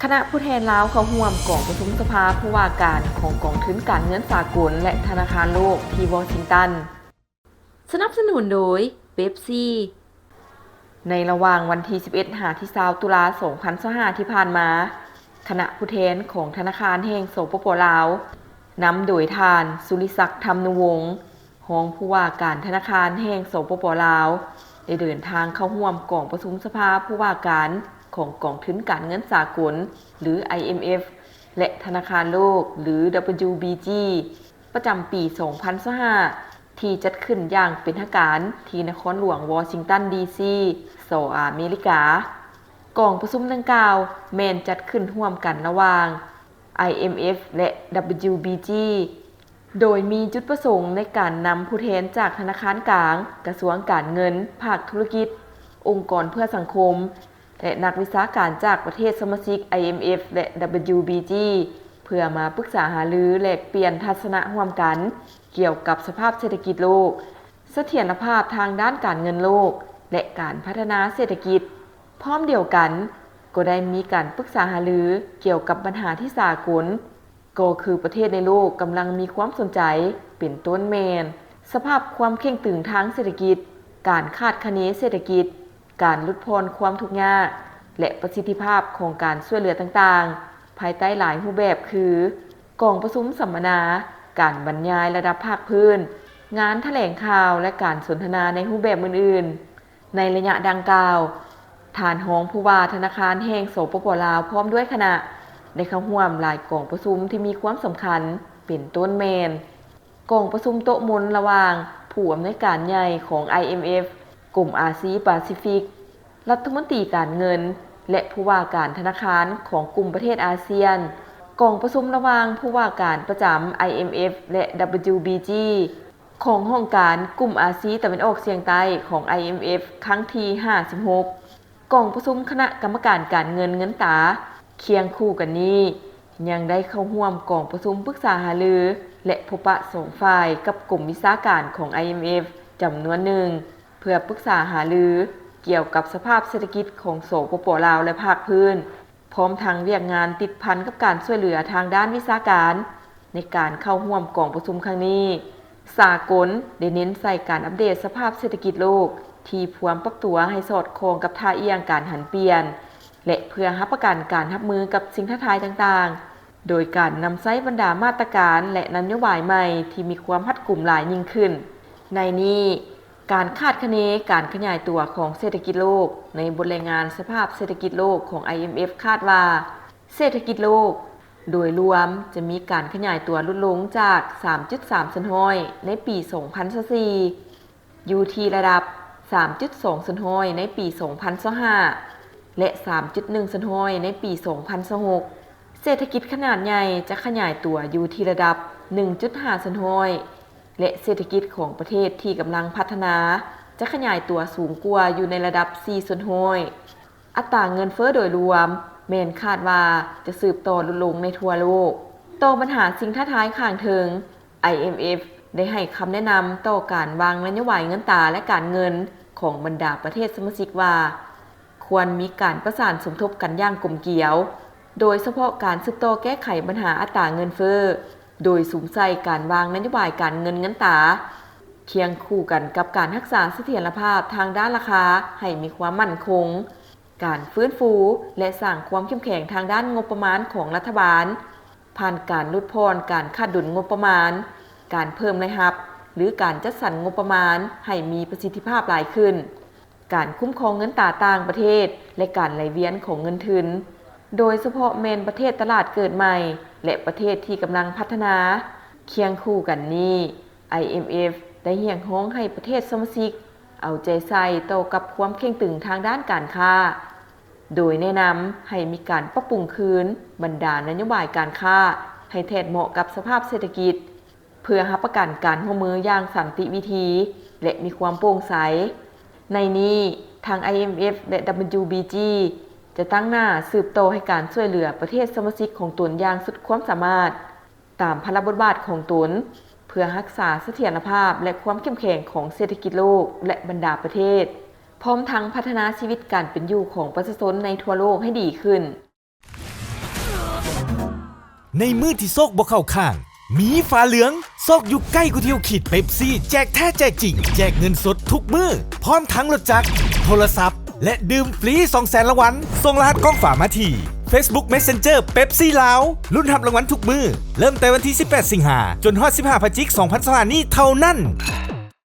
คณะผู้แทนลาวเข้าร่วมกองประชุมสภาผู้ว่าการของกองทุนการเงินสากลและธนาคารโลกที่วอชิงตันสนับสนุนโดยเป๊ปซี่ในระหว่างวันที่11 ถึง 20 ตุลาคม 2025 ที่ผ่านมาคณะผู้แทนของธนาคารแห่งสปป.ลาวนำโดยท่านสุริศักดิ์ธรรมนุวงศ์รองผู้ว่าการธนาคารแห่งสปป.ลาวได้เดินทางเข้าร่วมกองประชุมสภาผู้ว่าการของกองทุนการเงินสากลหรือ IMF และธนาคารโลกหรือ WBG ประจำปี 2025 ที่จัดขึ้นอย่างเป็นทางการที่นครหลวงวอชิงตันดีซีสหรัฐอเมริกากองประชุมดังกล่าวแม่นจัดขึ้นร่วมกันระหว่าง IMF และ WBG โดยมีจุดประสงค์ในการนำผู้แทนจากธนาคารกลางกระทรวงการเงินภาคธุรกิจองค์กรเพื่อสังคมและนักวิชาการจากประเทศสมาชิก IMF และ WBG เพื่อมาปรึกษาหารือแลกเปลี่ยนทัศนะร่วมกันเกี่ยวกับสภาพเศรษฐกิจโลกเสถียรภาพทางด้านการเงินโลกและการพัฒนาเศรษฐกิจพร้อมเดียวกันก็ได้มีการปรึกษาหารือเกี่ยวกับปัญหาที่สากลก็คือประเทศในโลกกำลังมีความสนใจเป็นต้นแมนสภาพความเข่งตึงทางเศรษฐกิจการคาดคะเนเศรษฐกิจการลดพรความทุกข์ยากและประสิทธิภาพของการช่วยเหลือต่างๆภายใต้หลายรูปแบบคือกองประชุมสัมมนาการบรรยายระดับภาคพื้นงานแถลงข่าวและการสนทนาในรูปแบบอื่นๆในระยะดังกล่าวท่านรองผู้ว่าธนาคารแห่งสปป.ลาวพร้อมด้วยคณะได้เข้าร่วมหลายกองประชุมที่มีความสำคัญเป็นต้นแมนกองประชุมโต๊ะมนระหว่างผู้อำนวยการใหญ่ของ IMF กลุ่มอาซีแปซิฟิกรัฐมนตรีการเงินและผู้ว่าการธนาคารของกลุ่มประเทศอาเซียนกองประชุมระหว่างผู้ว่าการประจำ IMF และ WBG ของห้องการกลุ่มอาซีตะวันออกเฉียงใต้ของ IMF ครั้งที่ 56กองประชุมคณะกรรมการการเงินเงินตราเคียงคู่กันนี้ยังได้เข้าร่วมกองประชุมปรึกษาหารือและพบปะสองฝ่ายกับกลุ่มวิชาการของ IMF จำนวนหนึ่งเพื่อปรึกษาหารือเกี่ยวกับสภาพเศรษฐกิจของสปป.ลาวและภาคพื้นพร้อมทั้งเรียกงานติดพันกับการช่วยเหลือทางด้านวิชาการในการเข้าร่วมกองประชุมครั้งนี้สากลได้เน้นใส่การอัปเดตสภาพเศรษฐกิจโลกที่พร้อมปรับตัวให้สอดคล้องกับท่าเอียงการหันเปลี่ยนและเพื่อรับประกันการรับมือกับสิ่งท้าทายต่างๆโดยการนำใช้บรรดามาตรการและนโยบายใหม่ที่มีความรัดกุมหลายยิ่งขึ้นในนี้การคาดคะเนการขยายตัวของเศรษฐกิจโลกในบทรายงานสภาพเศรษฐกิจโลกของ IMF คาดว่าเศรษฐกิจโลกโดยรวมจะมีการขยายตัวลดลงจาก 3.3 สันห้อยในปี 2024อยู่ที่ระดับ 3.2 สันห้อยในปี 2025และ 3.1 สันห้อยในปี 2026เศรษฐกิจขนาดใหญ่จะขยายตัวอยู่ที่ระดับ 1.5 สันห้อยและเศรษฐกิจของประเทศที่กำลังพัฒนาจะขยายตัวสูงกว่าอยู่ในระดับ 4 สันห้อยอัตราเงินเฟ้อโดยรวมแม้นคาดว่าจะสืบต่อลดลงในทั่วโลกต่อปัญหาสิ่งท้าทายข้างเทิง IMF ได้ให้คำแนะนำต่อการวางนโยบายเงินตราและการเงินของบรรดาประเทศสมาชิกว่าควรมีการประสานสมทบกันอย่างกลมเกลียวโดยเฉพาะการสืบต่อแก้ไขปัญหาอัตราเงินเฟ้อโดยสูงใส่การวางนโยบายการเงินตราเคียงคู่กันกับการรักษาเสถียรภาพทางด้านราคาให้มีความมั่นคงการฟื้นฟูและสร้างความเข้มแข็งทางด้านงบประมาณของรัฐบาลผ่านการลดพรการขาดดุลงบประมาณการเพิ่มรายรับหรือการจัดสรรงบประมาณให้มีประสิทธิภาพหลายขึ้นการคุ้มครองเงินตราต่างประเทศและการไหลเวียนของเงินทุนโดยเฉพาะแมนประเทศตลาดเกิดใหม่และประเทศที่กำลังพัฒนาเคียงคู่กันนี้ IMF ได้เรียกร้องให้ประเทศสมาชิกเอาใจใส่ต่อกับความเข่งตึงทางด้านการค้าโดยแนะนำให้มีการปรับปรุงคืนบรรดานโยบายการค้าให้แทนเหมาะกับสภาพเศรษฐกิจเพื่อรับประกันการร่วมมืออย่างสันติวิธีและมีความโปร่งใสในนี้ทาง IMF และ WBG จะตั้งหน้าสืบโตให้การช่วยเหลือประเทศสมาชิกของตนอย่างสุดความสามารถตามพระบทบาทของตนเพื่อรักษาเสถียรภาพและความเข้มแข็งของเศรษฐกิจโลกและบรรดาประเทศพร้อมทั้งพัฒนาชีวิตการเป็นอยู่ของประชาชนในทั่วโลกให้ดีขึ้น ในมือที่โซกบ่เข้าข้างมีฝาเหลืองโซกอยู่ใกล้กูเที่ยวขีดเป๊ปซี่แจกแท้แจกจริงแจกเงินสดทุกมือพร้อมทั้งรถจักรโทรศัพท์และดื่มฟรี200,000รางวัลส่งรหัสกล้องฝามาที่ Facebook Messenger เป๊ปซี่ลาวลุ้นรับรางวัลทุกมือเริ่มแต่วันที่18 สิงหาจนฮอด15 พฤศจิกายน 2025นี้เท่านั้น